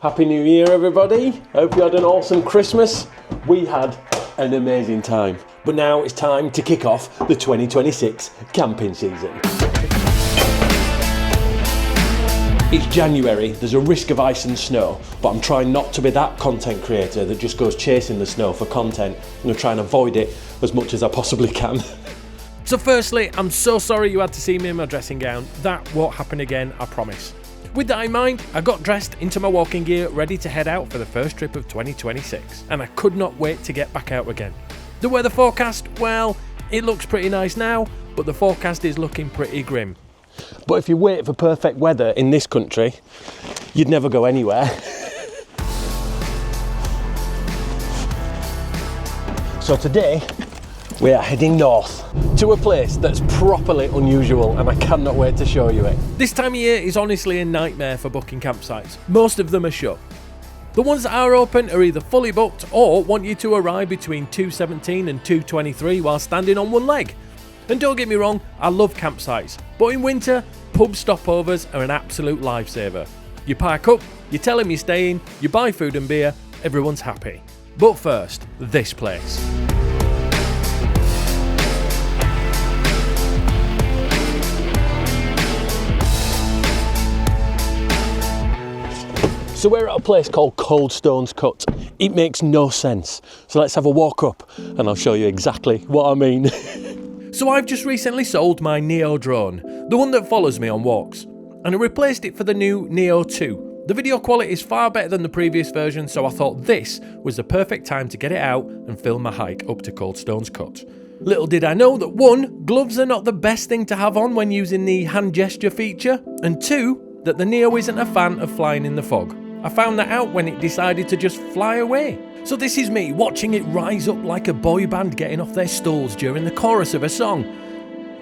Happy New Year, everybody. Hope you had an awesome Christmas. We had an amazing time. But now it's time to kick off the 2026 camping season. It's January, there's a risk of ice and snow, but I'm trying not to be that content creator that just goes chasing the snow for content. I'm going to try and avoid it as much as I possibly can. So firstly, I'm so sorry you had to see me in my dressing gown. That won't happen again, I promise. With that in mind, I got dressed into my walking gear, ready to head out for the first trip of 2026, and I could not wait to get back out again. The weather forecast, well, it looks pretty nice now, but the forecast is looking pretty grim. But if you wait for perfect weather in this country, you'd never go anywhere. So today, we are heading north to a place that's properly unusual, and I cannot wait to show you it. This time of year is honestly a nightmare for booking campsites. Most of them are shut. The ones that are open are either fully booked or want you to arrive between 2:17 and 2:23 while standing on one leg. And don't get me wrong, I love campsites, but in winter, pub stopovers are an absolute lifesaver. You park up, you tell them you're staying, you buy food and beer, everyone's happy. But first, this place. So we're at a place called Coldstones Cut. It makes no sense. So let's have a walk up and I'll show you exactly what I mean. So I've just recently sold my Neo drone, the one that follows me on walks, and I replaced it for the new Neo 2. The video quality is far better than the previous version, so I thought this was the perfect time to get it out and film my hike up to Coldstones Cut. Little did I know that 1, gloves are not the best thing to have on when using the hand gesture feature, and 2, that the Neo isn't a fan of flying in the fog. I found that out when it decided to just fly away. So this is me watching it rise up like a boy band getting off their stools during the chorus of a song.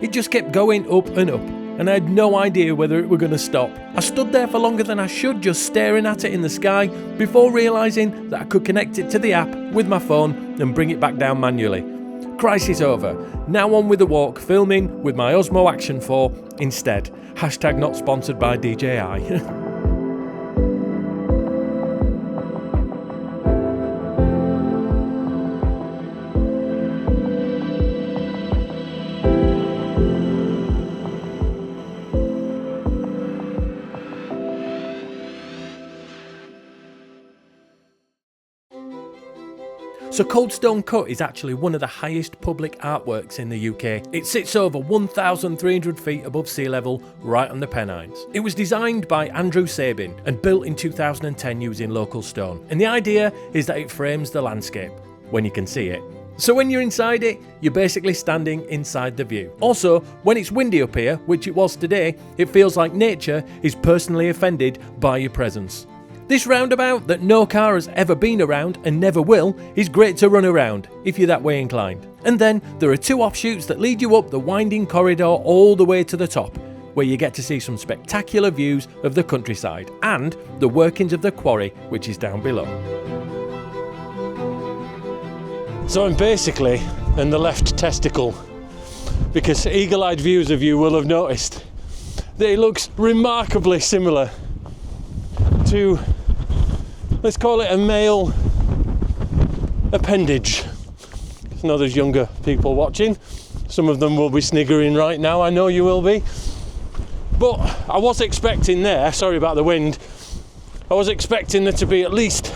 It just kept going up and up, and I had no idea whether it were going to stop. I stood there for longer than I should, just staring at it in the sky, before realising that I could connect it to the app with my phone and bring it back down manually. Crisis over. Now on with the walk, filming with my Osmo Action 4 instead. Hashtag not sponsored by DJI. So Coldstone Cut is actually one of the highest public artworks in the UK. It sits over 1,300 feet above sea level, right on the Pennines. It was designed by Andrew Sabin and built in 2010 using local stone. And the idea is that it frames the landscape, when you can see it. So when you're inside it, you're basically standing inside the view. Also, when it's windy up here, which it was today, it feels like nature is personally offended by your presence. This roundabout that no car has ever been around and never will is great to run around if you're that way inclined. And then there are 2 offshoots that lead you up the winding corridor all the way to the top, where you get to see some spectacular views of the countryside and the workings of the quarry, which is down below. So I'm basically in the left testicle, because eagle-eyed viewers of you will have noticed that it looks remarkably similar to, let's call it, a male appendage. I know there's younger people watching. Some of them will be sniggering right now, I know you will be. But I was expecting there, sorry about the wind, I was expecting there to be at least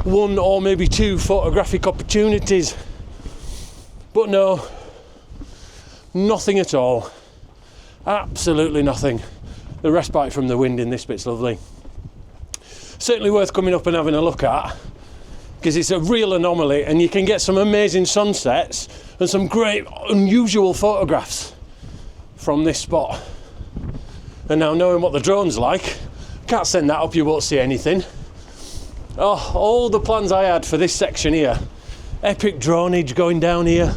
1 or maybe 2 photographic opportunities. But no, nothing at all. Absolutely nothing. The respite from the wind in this bit's lovely. Certainly worth coming up and having a look at, because it's a real anomaly and you can get some amazing sunsets and some great unusual photographs from this spot. And now, knowing what the drone's like, can't send that up, you won't see anything. Oh, all the plans I had for this section here, epic droneage going down here,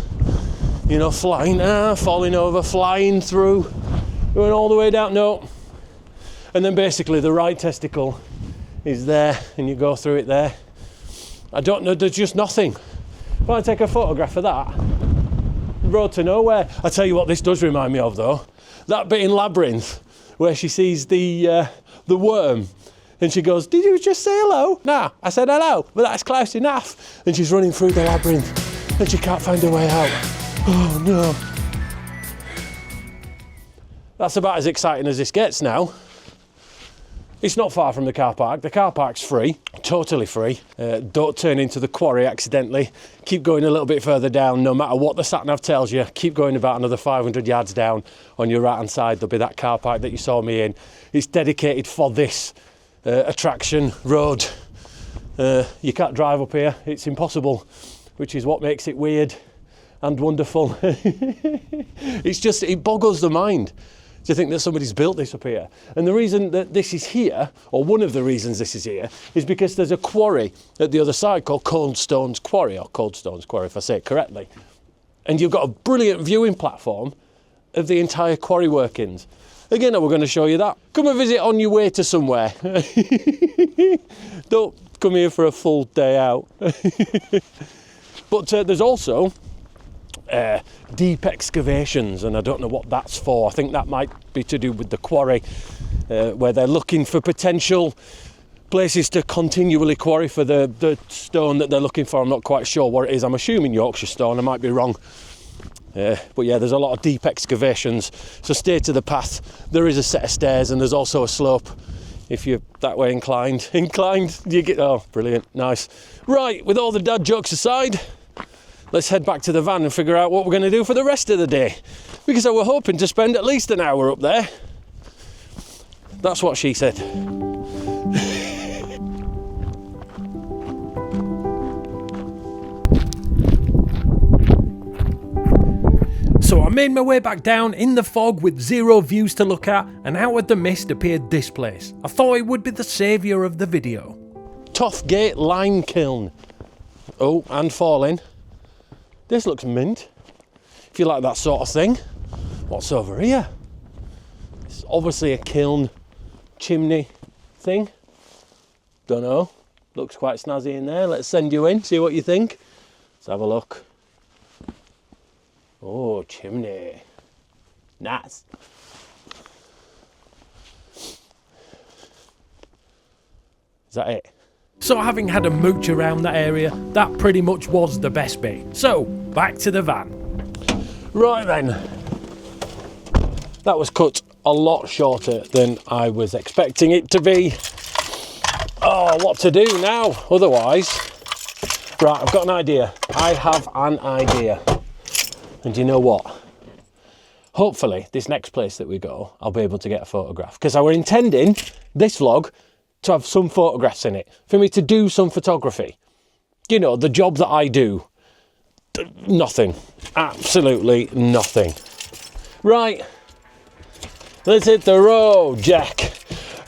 you know, flying, falling over, flying through, going all the way down, no. And then basically the right testicle is there and you go through it there. I don't know, there's just nothing. If I take a photograph of that, road to nowhere. I tell you what this does remind me of though, that bit in Labyrinth where she sees the worm And she goes, did you just say hello? Nah, I said hello, but that's close enough. And she's running through the labyrinth and she can't find her way out. Oh no. That's about as exciting as this gets now. It's not far from the car park. The car park's free, totally free. Don't turn into the quarry accidentally. Keep going a little bit further down, no matter what the sat-nav tells you. Keep going about another 500 yards down. On your right-hand side, there'll be that car park that you saw me in. It's dedicated for this attraction road. You can't drive up here. It's impossible, which is what makes it weird and wonderful. It boggles the mind to think that somebody's built this up here. And the reason that this is here, or one of the reasons this is here, is because there's a quarry at the other side called Coldstones Quarry, or Coldstones Quarry if I say it correctly. And you've got a brilliant viewing platform of the entire quarry workings. Again, we're going to show you that. Come and visit on your way to somewhere. Don't come here for a full day out. But there's also deep excavations, and I don't know what that's for. I think that might be to do with the quarry, where they're looking for potential places to continually quarry for the stone that they're looking for. I'm not quite sure what it is. I'm assuming Yorkshire stone, I might be wrong. But yeah, there's a lot of deep excavations, so stay to the path. There is a set of stairs and there's also a slope if you're that way inclined. You get, oh brilliant, nice. Right, with all the dad jokes aside, let's head back to the van and figure out what we're going to do for the rest of the day, because I were hoping to spend at least an hour up there. That's what she said. So I made my way back down in the fog with zero views to look at, and out of the mist appeared this place. I thought it would be the saviour of the video. Toffgate Lime Kiln. Oh, and falling. This looks mint. If you like that sort of thing. What's over here? It's obviously a kiln chimney thing. Don't know. Looks quite snazzy in there. Let's send you in, see what you think. Let's have a look. Oh, chimney. Nice. Is that it? So having had a mooch around that area, that pretty much was the best bit. So, back to the van. Right then. That was cut a lot shorter than I was expecting it to be. Oh, what to do now? Otherwise. Right, I've got an idea. I have an idea. And you know what? Hopefully, this next place that we go, I'll be able to get a photograph. Because I were intending this vlog to have some photographs in it. For me to do some photography. You know, the job that I do. Nothing. Absolutely nothing. Right. Let's hit the road, Jack.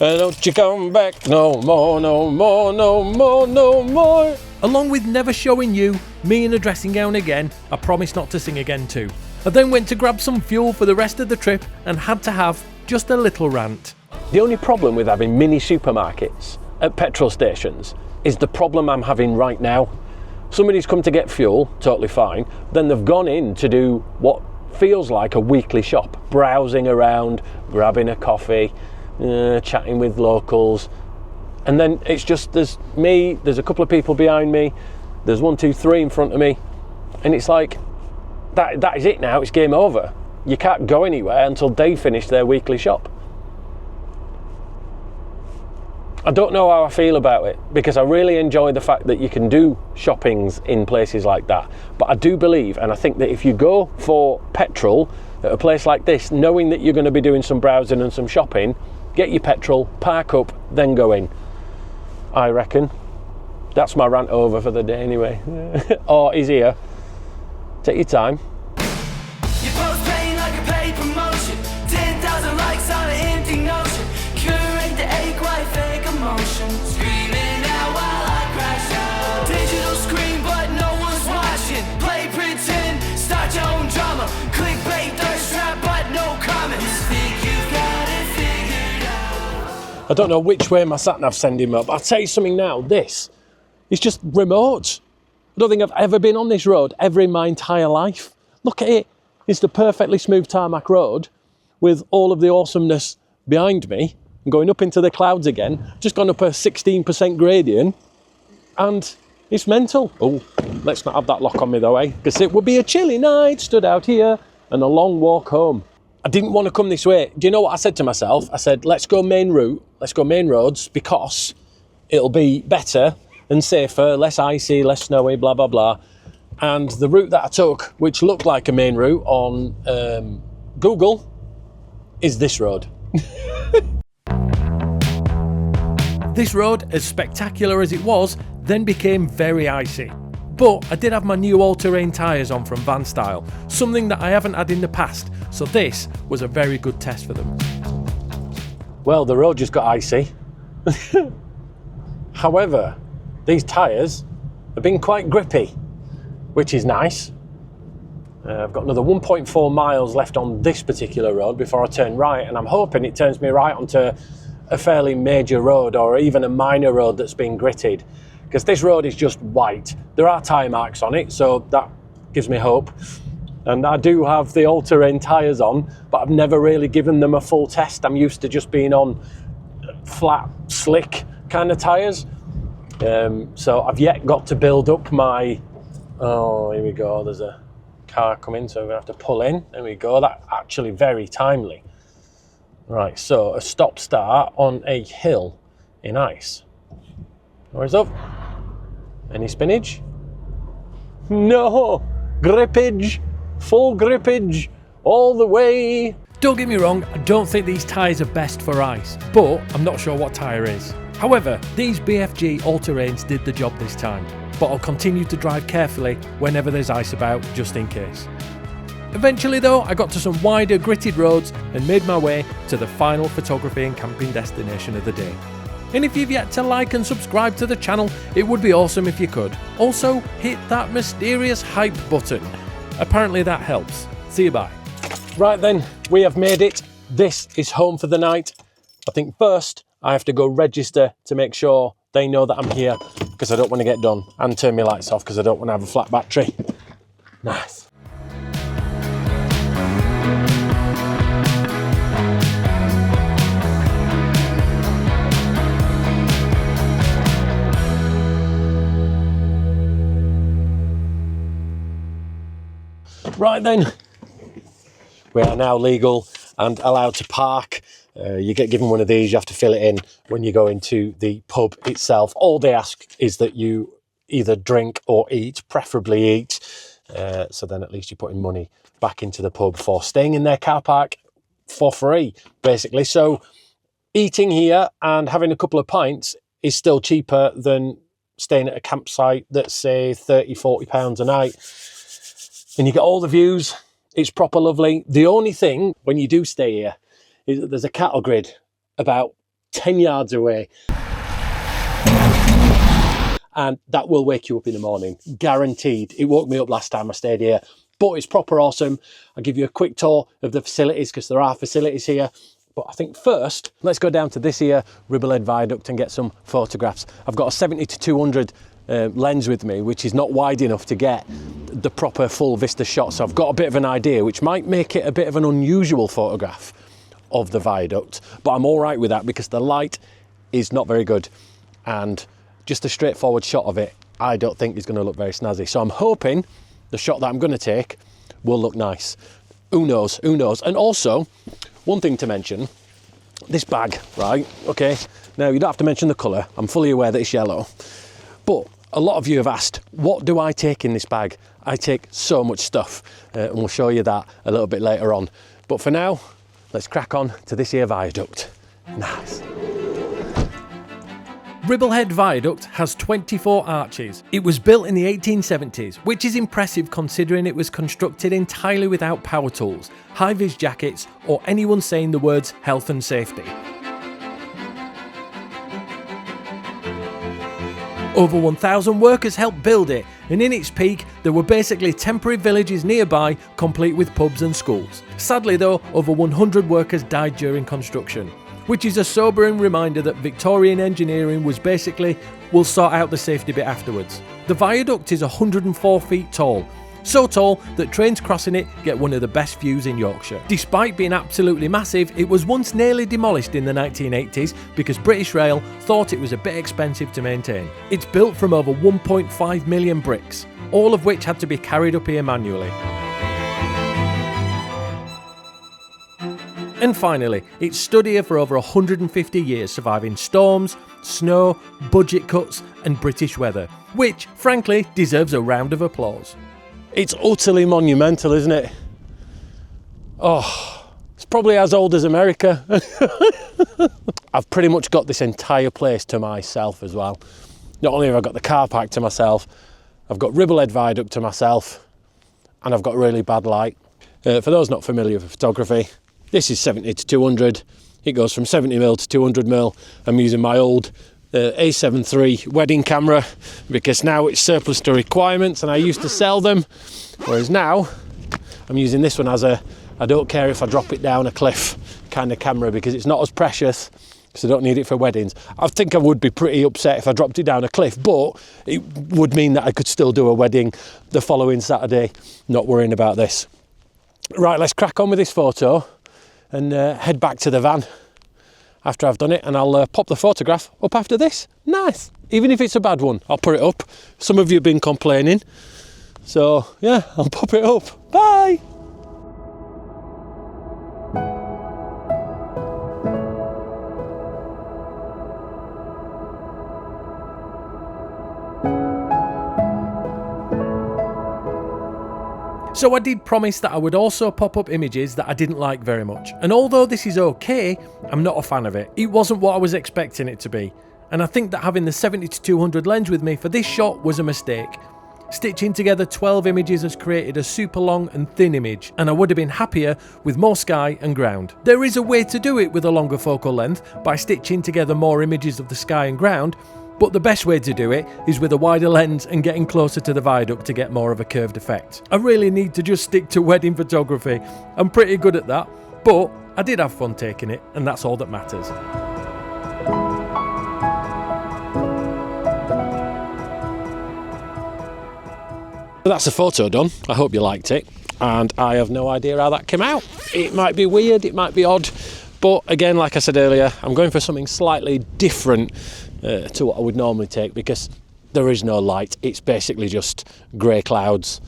And don't you come back no more, no more, no more, no more. Along with never showing you, me in a dressing gown again, I promised not to sing again too. I then went to grab some fuel for the rest of the trip and had to have just a little rant. The only problem with having mini supermarkets at petrol stations is the problem I'm having right now. Somebody's come to get fuel, totally fine, then they've gone in to do what feels like a weekly shop, browsing around, grabbing a coffee, chatting with locals, and then it's just there's me, there's a couple of people behind me, there's 1, 2, 3 in front of me, and it's like that is it now, it's game over. You can't go anywhere until they finish their weekly shop. I don't know how I feel about it, because I really enjoy the fact that you can do shoppings in places like that, but I do believe, and I think that if you go for petrol at a place like this, knowing that you're going to be doing some browsing and some shopping, get your petrol, park up, then go in. I reckon. That's my rant over for the day anyway. Or is here. Take your time. Your post paying like a paid promotion. 10,000 likes on an empty notion. Curate the ache white fake emotion. Screaming out while I crash out. Digital screen but no one's watching. Play pretend, start your own drama. Clickbait, thirst trap but no comments. Think you've got it figured out. I don't know which way my sat-nav's sending me up. I'll tell you something now, this is just remote. I don't think I've ever been on this road ever in my entire life. Look at it. It's the perfectly smooth tarmac road with all of the awesomeness behind me. and going up into the clouds again, just gone up a 16% gradient, and it's mental. Oh, let's not have that lock on me though, because it would be a chilly night, stood out here, and a long walk home. I didn't want to come this way. Do you know what I said to myself? I said, let's go main route, let's go main roads, because it'll be better and safer, less icy, less snowy, blah, blah, blah. And the route that I took, which looked like a main route on Google, is this road. This road, as spectacular as it was, then became very icy. But I did have my new all-terrain tyres on from Van Style, something that I haven't had in the past, so this was a very good test for them. Well, the road just got icy. However, these tyres have been quite grippy, which is nice. I've got another 1.4 miles left on this particular road before I turn right, and I'm hoping it turns me right onto a fairly major road or even a minor road that's been gritted, because this road is just white. There are tyre marks on it, so that gives me hope. And I do have the all-terrain tyres on, but I've never really given them a full test. I'm used to just being on flat, slick kind of tyres. So I've yet got to build up my... Oh, here we go, there's a car coming, so we're gonna have to pull in. There we go, that's actually very timely. Right, so a stop-start on a hill in ice. Where's up? Any spinach? No! Grippage! Full grippage! All the way! Don't get me wrong, I don't think these tyres are best for ice, but I'm not sure what tyre is. However, these BFG all-terrains did the job this time, but I'll continue to drive carefully whenever there's ice about, just in case. Eventually though, I got to some wider gritted roads and made my way to the final photography and camping destination of the day. And if you've yet to like and subscribe to the channel, it would be awesome if you could. Also, hit that mysterious hype button. Apparently that helps. See you bye. Right then, we have made it. This is home for the night. I think first I have to go register to make sure they know that I'm here, because I don't want to get done, and turn my lights off because I don't want to have a flat battery. Nice. Right then, we are now legal and allowed to park. You get given one of these, you have to fill it in when you go into the pub itself. All they ask is that you either drink or eat, preferably eat. So then at least you're putting money back into the pub for staying in their car park for free, basically. So eating here and having a couple of pints is still cheaper than staying at a campsite that's, say, £30–40 a night. And you get all the views. It's proper lovely. The only thing when you do stay here is that there's a cattle grid about 10 yards away. And that will wake you up in the morning, guaranteed. It woke me up last time I stayed here, but it's proper awesome. I'll give you a quick tour of the facilities, because there are facilities here. But I think first, let's go down to this here Ribblehead Viaduct and get some photographs. I've got a 70–200 lens with me, which is not wide enough to get the proper full vista shot, so I've got a bit of an idea, which might make it a bit of an unusual photograph of the viaduct, but I'm all right with that because the light is not very good, and just a straightforward shot of it I don't think is going to look very snazzy. So I'm hoping the shot that I'm going to take will look nice. Who knows, who knows. And also, one thing to mention, this bag, right, okay, now you don't have to mention the colour, I'm fully aware that it's yellow, but a lot of you have asked, what do I take in this bag? I take so much stuff, and we'll show you that a little bit later on. But for now, let's crack on to this here viaduct. Nice. Ribblehead Viaduct has 24 arches. It was built in the 1870s, which is impressive considering it was constructed entirely without power tools, high-vis jackets, or anyone saying the words health and safety. Over 1,000 workers helped build it, and in its peak there were basically temporary villages nearby, complete with pubs and schools. Sadly though, over 100 workers died during construction, which is a sobering reminder that Victorian engineering was basically, we'll sort out the safety bit afterwards. The viaduct is 104 feet tall, So tall that trains crossing it get one of the best views in Yorkshire. Despite being absolutely massive, it was once nearly demolished in the 1980s because British Rail thought it was a bit expensive to maintain. It's built from over 1.5 million bricks, all of which had to be carried up here manually. And finally, it's stood here for over 150 years, surviving storms, snow, budget cuts and British weather, which, frankly, deserves a round of applause. It's utterly monumental, isn't it? Oh, it's probably as old as America. I've pretty much got this entire place to myself as well. Not only have I got the car park to myself, I've got Ribblehead Viaduct to myself, and I've got really bad light. For those not familiar with photography, this is 70 to 200. It goes from 70mm to 200mm. I'm using my old A7 III wedding camera because now it's surplus to requirements and I used to sell them. Whereas now I'm using this one as a I don't care if I drop it down a cliff kind of camera because it's not as precious, because I don't need it for weddings. I think I would be pretty upset if I dropped it down a cliff, but it would mean that I could still do a wedding the following Saturday, not worrying about this. Right, let's crack on with this photo and head back to the van after I've done it, and I'll pop the photograph up after this. Nice, even if it's a bad one, I'll put it up. Some of you have been complaining, so yeah, I'll pop it up. Bye. So I did promise that I would also pop up images that I didn't like very much, and although this is okay, I'm not a fan of it. It wasn't what I was expecting it to be, and I think that having the 70 to 200 lens with me for this shot was a mistake. Stitching together 12 images has created a super long and thin image, and I would have been happier with more sky and ground. There is a way to do it with a longer focal length by stitching together more images of the sky and ground, but the best way to do it is with a wider lens and getting closer to the viaduct to get more of a curved effect. I really need to just stick to wedding photography. I'm pretty good at that, but I did have fun taking it, and that's all that matters. That's a photo done. I hope you liked it, and I have no idea how that came out. It might be weird, it might be odd, but again, like I said earlier, I'm going for something slightly different to what I would normally take because there is no light. It's basically just grey clouds,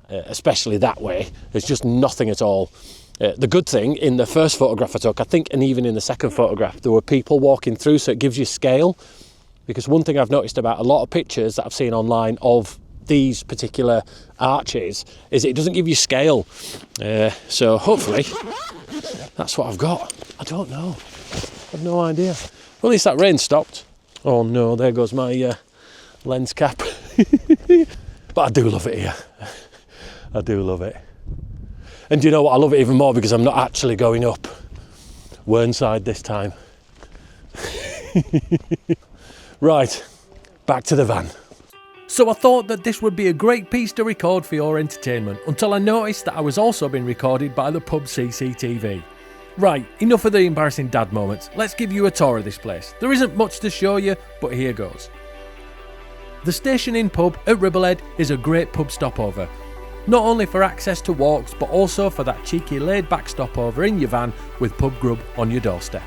especially that way. There's just nothing at all. The good thing in the first photograph I took, I think, and even in the second photograph, there were people walking through, so it gives you scale. Because one thing I've noticed about a lot of pictures that I've seen online of these particular arches is it doesn't give you scale. So hopefully that's what I've got. I don't know. I've no idea. Well, at least that rain stopped. Oh no, there goes my lens cap. But I do love it here. I do love it. And do you know what? I love it even more because I'm not actually going up Whernside this time. Right, back to the van. So I thought that this would be a great piece to record for your entertainment until I noticed that I was also being recorded by the pub CCTV. Right, enough of the embarrassing dad moments. Let's give you a tour of this place. There isn't much to show you, but here goes. The Station Inn pub at Ribblehead is a great pub stopover. Not only for access to walks, but also for that cheeky laid-back stopover in your van with pub grub on your doorstep.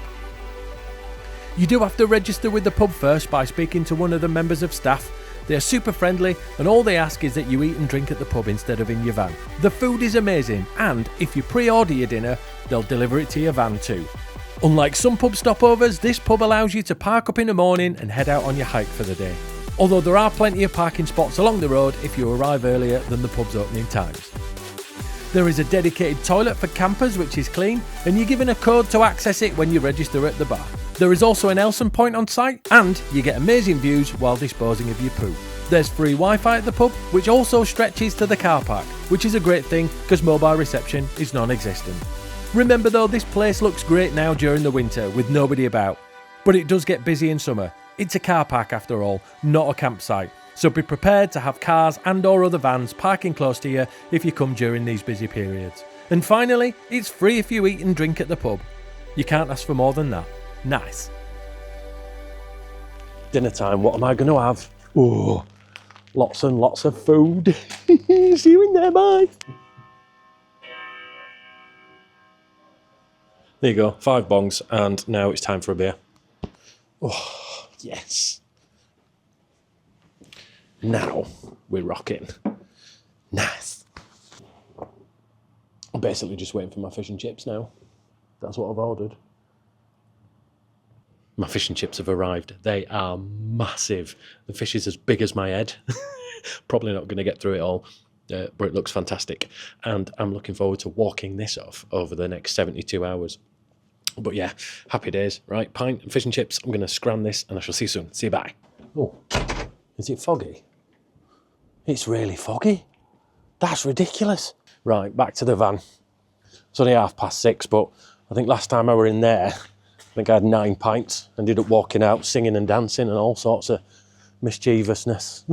You do have to register with the pub first by speaking to one of the members of staff. They are super friendly and all they ask is that you eat and drink at the pub instead of in your van. The food is amazing, and if you pre-order your dinner, they'll deliver it to your van too. Unlike some pub stopovers, this pub allows you to park up in the morning and head out on your hike for the day. Although there are plenty of parking spots along the road if you arrive earlier than the pub's opening times. There is a dedicated toilet for campers which is clean, and you're given a code to access it when you register at the bar. There is also an Elson point on site, and you get amazing views while disposing of your poo. There's free Wi-Fi at the pub, which also stretches to the car park, which is a great thing because mobile reception is non-existent. Remember though, this place looks great now during the winter with nobody about, but it does get busy in summer. It's a car park after all, not a campsite, so be prepared to have cars and or other vans parking close to you if you come during these busy periods. And finally, it's free if you eat and drink at the pub. You can't ask for more than that. Nice. Dinner time, what am I going to have? Oh, Lots and lots of food. See you in there, bye. There you go, 5 bongs, and now it's time for a beer. Oh, yes. Now we're rocking. Nice. I'm basically just waiting for my fish and chips now. That's what I've ordered. My fish and chips have arrived. They are massive. The fish is as big as my head. Probably not going to get through it all, but it looks fantastic. And I'm looking forward to walking this off over the next 72 hours. But yeah, happy days. Right, pint and fish and chips. I'm going to scran this and I shall see you soon. See you, bye. Oh, is it foggy? It's really foggy. That's ridiculous. Right, back to the van. It's only 6:30, but I think last time I were in there, I think I had 9 pints. Ended up walking out, singing and dancing and all sorts of mischievousness.